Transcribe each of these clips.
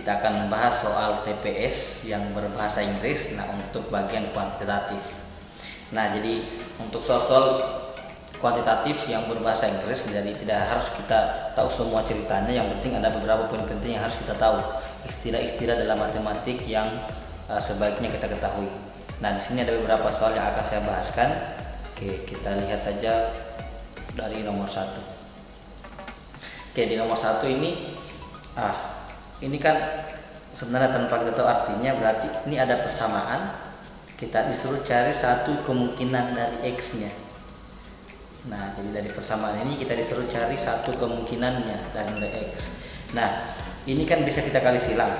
kita akan membahas soal TPS yang berbahasa Inggris. Nah, untuk bagian kuantitatif. Nah, jadi untuk soal kuantitatif yang berbahasa Inggris, jadi tidak harus kita tahu semua ceritanya, yang penting ada beberapa poin penting yang harus kita tahu, istilah-istilah dalam matematik yang sebaiknya kita ketahui. Nah, di sini ada beberapa soal yang akan saya bahaskan. Oke, kita lihat saja dari nomor 1. Oke, di nomor 1 ini kan sebenarnya tanpa kita tahu artinya, berarti ini ada persamaan. Kita disuruh cari satu kemungkinan dari X-nya. Nah, jadi dari persamaan ini kita disuruh cari satu kemungkinannya dari nilai X. Nah, ini kan bisa kita kali silang.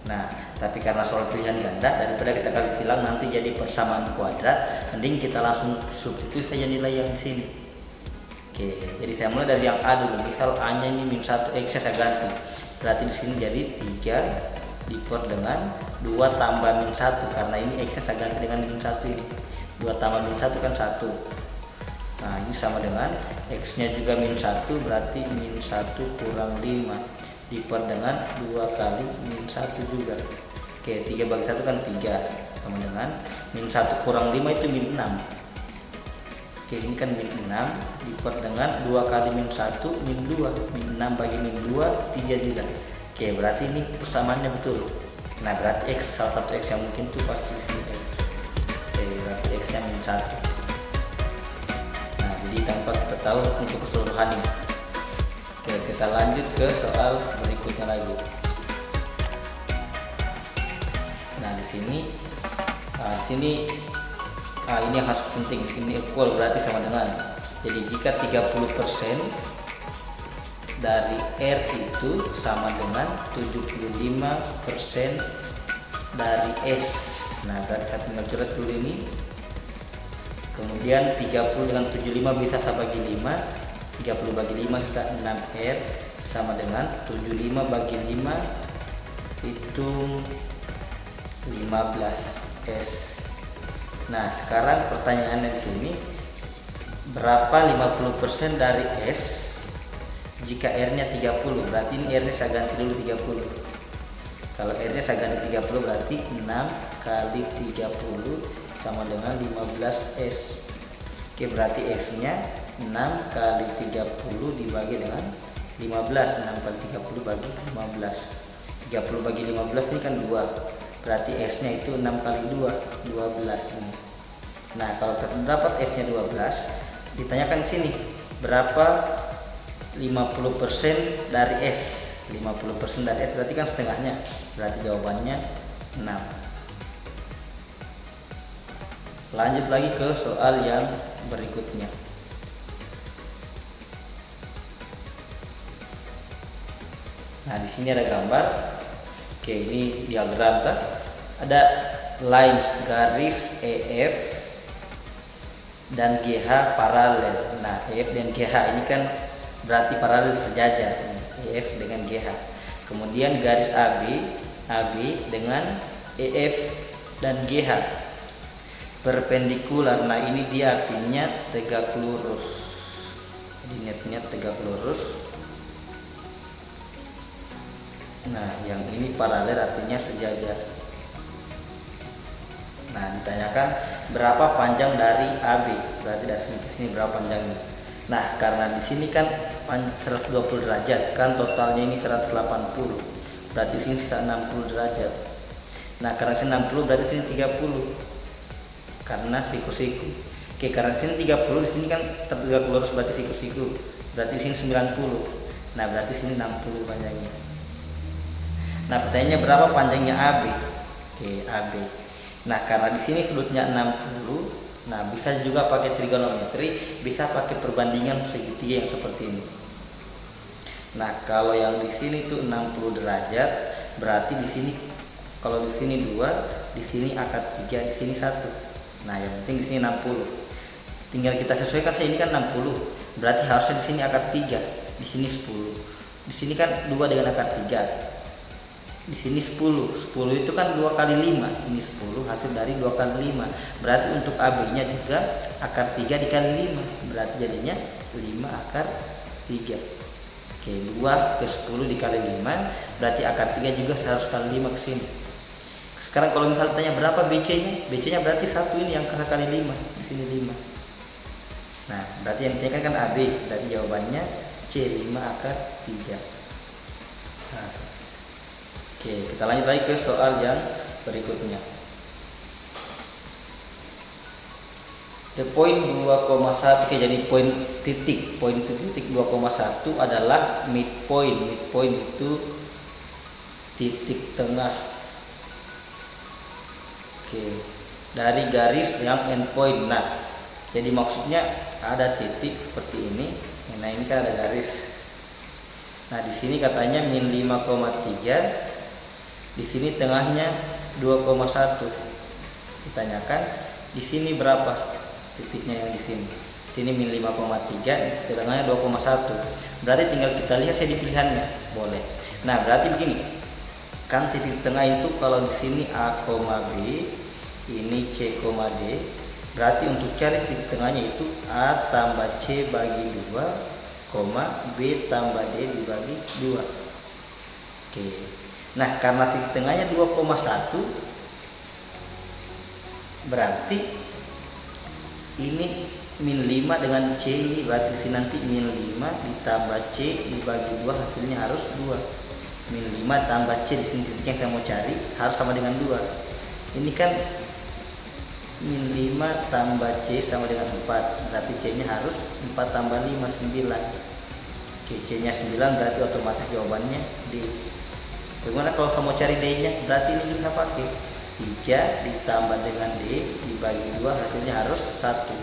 Nah, tapi karena soal pilihan ganda, daripada kita kali silang nanti jadi persamaan kuadrat, mending kita langsung substitusi saja nilai yang di sini. Oke, jadi saya mulai dari yang A dulu. Misal A-nya ini min 1, X-nya saya ganti. Berarti di sini jadi 3 diper dengan 2 tambah min 1, karena ini X-nya saya ganti dengan min 1 ini. 2 tambah min 1 kan 1. Nah, ini sama dengan X-nya juga min 1, berarti min 1 kurang 5 diper dengan 2 kali min 1 juga. Oke, 3 bagi 1 kan 3, sama dengan min 1 kurang 5 itu min 6. Oke, ini kan min 6 diper dengan 2 kali min 1 min 2. Min 6 bagi min 2 3 juga. Oke, berarti ini persamaannya betul. Nah, berarti X, salah satu X yang mungkin itu pasti di sini X. Oke, berarti X nya min 1. Nah, jadi tanpa kita tahu untuk keseluruhannya. Oke, kita lanjut ke soal berikutnya lagi. Nah, di sini ini yang harus penting, ini equal berarti sama dengan. Jadi jika 30% dari R itu sama dengan 75% dari S. Nah, berarti saya tinggal coret dulu ini. Kemudian 30 dengan 75 bisa saya bagi 5. 30 bagi 5 bisa 6R, sama dengan 75 bagi 5 itu 15S. Nah, sekarang pertanyaannya di sini, berapa 50% dari S jika R-nya 30? Berarti ini R-nya saya ganti dulu 30. Kalau R-nya saya ganti 30 berarti 6 kali 30 sama dengan 15S. Oke, berarti S-nya 6 kali 30 dibagi dengan 15. 6 kali 30 bagi 15. 30 bagi 15 ini kan 2. Berarti S-nya itu 6 kali 2, 12 ini. Nah, kalau kita dapat S-nya 12, ditanyakan di sini, berapa 50% dari S? 50% dari S berarti kan setengahnya. Berarti jawabannya 6. Lanjut lagi ke soal yang berikutnya. Nah, di sini ada gambar. Oke, ini diagram kan? Ada lines garis EF dan GH paralel. Nah, EF dan GH ini kan berarti paralel sejajar, EF dengan GH. Kemudian garis AB dengan EF dan GH perpendikular. Nah, ini dia artinya tegak lurus. Jadi ini artinya tegak lurus. Nah, yang ini paralel artinya sejajar. Nah, ditanyakan berapa panjang dari AB, berarti dari sini ke sini berapa panjangnya. Nah, karena di sini kan 120 derajat, kan totalnya ini 180. Berarti sini sisa 60 derajat. Nah, karena sini 60 berarti sini 30. Karena siku-siku. Oke, karena di sini 30, di sini kan tegak lurus berarti siku-siku. Berarti di sini 90. Nah, berarti sini 60 panjangnya. Nah, pertanyaannya berapa panjangnya AB? Oke, AB. Nah, karena di sini sudutnya 60, nah bisa juga pakai trigonometri, bisa pakai perbandingan segitiga yang seperti ini. Nah, kalau yang di sini tuh 60 derajat, berarti di sini kalau di sini 2, di sini akad 3, di sini 1. Nah, yang penting di sini 60. Tinggal kita sesuaikan saja, ini kan 60. Berarti harusnya di sini akad 3, di sini 10. Di sini kan 2 dengan akad 3. Di sini 10 itu kan 2 kali 5, ini 10 hasil dari 2 kali 5. Berarti untuk AB nya juga akar 3 dikali 5, berarti jadinya 5 akar 3. Oke, 2 ke 10 dikali 5 berarti akar 3 juga harus kali 5 ke sini. Sekarang kalau misalnya tanya berapa BC-nya? BC-nya berarti 1 ini yang kali 5, di sini 5. Nah, berarti yang ditanyakan kan AB, berarti jawabannya C5 akar 3. Nah, oke, kita lanjut lagi ke soal yang berikutnya. The point 2,1, oke, jadi poin titik 2,1 adalah midpoint. Midpoint itu titik tengah. Oke, dari garis yang endpoint. Nah, jadi maksudnya ada titik seperti ini. Nah, ini kan ada garis. Nah, di sini katanya min 5,3. Di sini tengahnya 2,1. Ditanyakan di sini berapa titiknya yang di sini. Sini min 5,3, tengahnya 2,1. Berarti tinggal kita lihat saya di pilihannya, boleh. Nah, berarti begini. Kan titik tengah itu kalau di sini A, B, ini C, D. Berarti untuk cari titik tengahnya itu A tambah C bagi 2, B tambah D dibagi 2. Oke. Nah, karena titik tengahnya 2,1, berarti ini min 5 dengan C ini, berarti di sini nanti min 5 ditambah C dibagi 2, hasilnya harus 2. Min 5 tambah C, di sini titik yang saya mau cari harus sama dengan 2. Ini kan min 5 tambah C sama dengan 4, berarti C nya harus 4 tambah 5, 9. Oke, C nya 9, berarti otomatis jawabannya D. Bagaimana kalau saya mau cari D nya? Berarti ini bisa pakai 3 ditambah dengan D dibagi 2, hasilnya harus 1.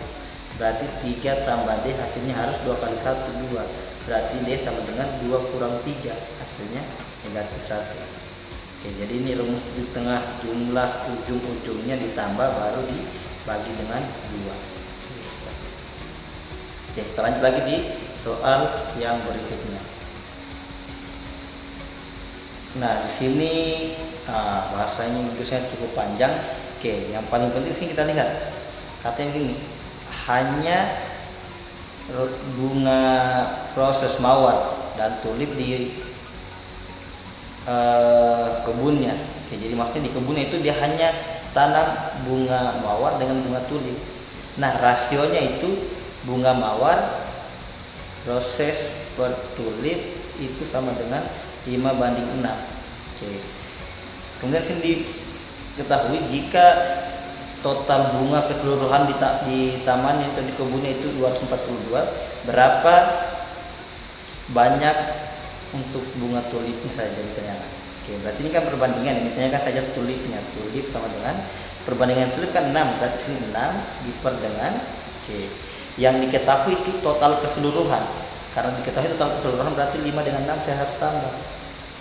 Berarti 3 tambah D hasilnya harus 2 kali 1, 2. Berarti D sama dengan 2 kurang 3, hasilnya negatif 1. Oke, jadi ini rumus titik tengah, jumlah ujung-ujungnya ditambah baru dibagi dengan 2. Oke, kita lanjut lagi di soal yang berikutnya. Nah, di sini bahasanya Inggrisnya cukup panjang. Oke, yang paling penting sih kita lihat. Katanya begini, hanya bunga proses mawar dan tulip di kebunnya. Oke, jadi maksudnya di kebunnya itu dia hanya tanam bunga mawar dengan bunga tulip. Nah, rasionya itu bunga mawar proses per tulip itu sama dengan 5:6. Oke. Kemudian sini diketahui jika total bunga keseluruhan di taman atau di kebunnya itu 242, berapa banyak untuk bunga tulipnya saja ditanyakan. Oke, berarti ini kan perbandingan, ini ditanyakan saja tulipnya. Tulip sama dengan perbandingan tulip kan 6, berarti sini 6 diper dengan, oke, yang diketahui itu total keseluruhan. Karena diketahui total keseluruhan berarti 5 dengan 6 saya harus tambah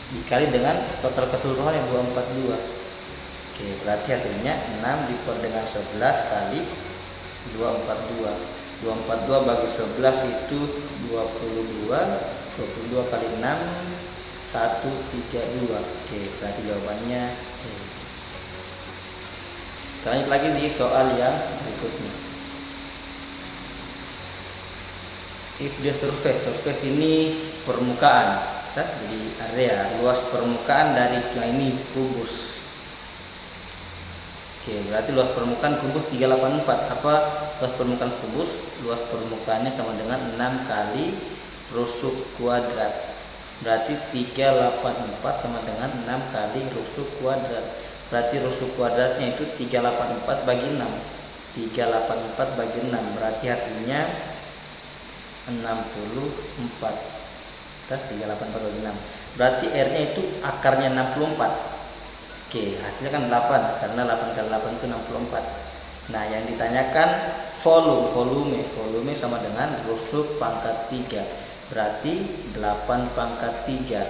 dikali dengan total keseluruhan yang 242. Oke, berarti hasilnya 6 diper dengan 11 kali 242. 242 bagi 11 itu 22. 22 kali 6 132. Oke, berarti jawabannya E. Kita lanjut lagi di soal yang berikutnya. If the surface ini permukaan, jadi area luas permukaan dari ini kubus. Oke, berarti luas permukaan kubus 384. Apa luas permukaan kubus? Luas permukaannya sama dengan 6 kali rusuk kuadrat. Berarti 384 sama dengan 6 kali rusuk kuadrat. Berarti rusuk kuadratnya itu 384 bagi 6. 384 bagi 6 berarti hasilnya 64. 384 bagi 6. Berarti R-nya itu akarnya 64. Oke, hasilnya kan 8 karena 8 kali 8 itu 64. Nah, yang ditanyakan volume sama dengan rusuk pangkat 3. Berarti 8 pangkat 3.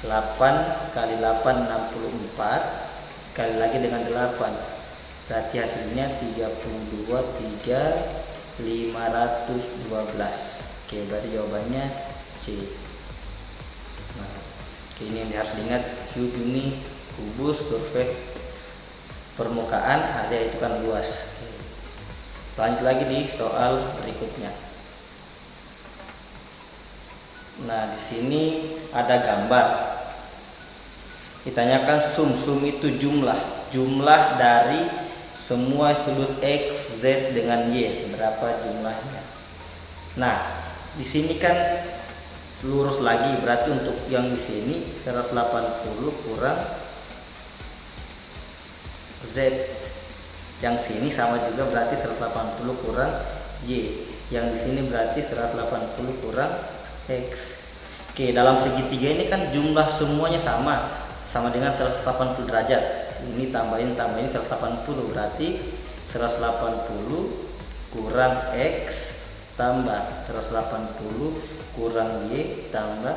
8 kali 8 64 kali lagi dengan 8. Berarti hasilnya 32 512. Oke, berarti jawabannya C. Nah, ini yang harus diingat, cube ini kubus, surface permukaan, area itu kan luas. Lanjut lagi di soal berikutnya. Nah, di sini ada gambar. Ditanyakan sum itu jumlah dari semua sudut X, Z dengan Y, berapa jumlahnya. Nah, di sini kan lurus lagi, berarti untuk yang di sini 180 kurang Z. Yang sini sama juga, berarti 180 kurang Y. Yang di sini berarti 180 kurang X. Oke, dalam segitiga ini kan jumlah semuanya sama dengan 180 derajat. Ini tambahin 180, berarti 180 kurang X tambah 180 kurang Y tambah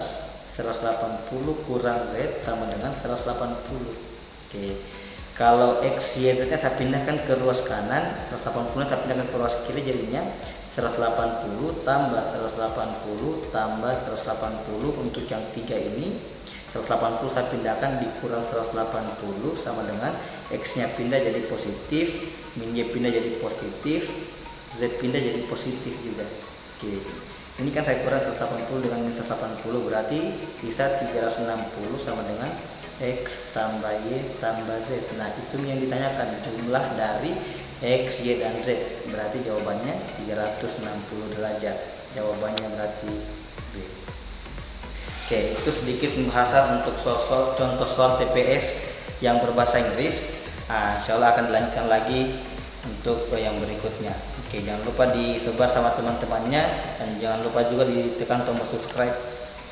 180 kurang Z sama dengan 180. Oke, kalau X, Y, Z nya saya pindahkan ke ruas kanan, 180 saya pindahkan ke ruas kiri, jadinya 180 tambah 180 tambah 180. Untuk yang 3 ini 180 saya pindahkan dikurang 180 sama dengan X nya pindah jadi positif, min Y pindah jadi positif, Z pindah jadi positif juga. Oke, ini kan saya kurang 180 dengan min 180, berarti bisa 360 sama dengan X tambah Y tambah Z. Nah, itu yang ditanyakan, jumlah dari X, Y, dan Z. Berarti jawabannya 360 derajat. Jawabannya berarti B. Oke, itu sedikit pembahasan untuk contoh soal TPS yang berbahasa Inggris. Nah, insya Allah akan dilanjutkan lagi untuk yang berikutnya. Oke, jangan lupa disebar sama teman-temannya, dan jangan lupa juga ditekan tombol subscribe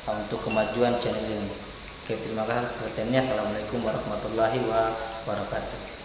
untuk kemajuan channel ini. Oke, terima kasih perhatiannya. Assalamualaikum warahmatullahi wabarakatuh.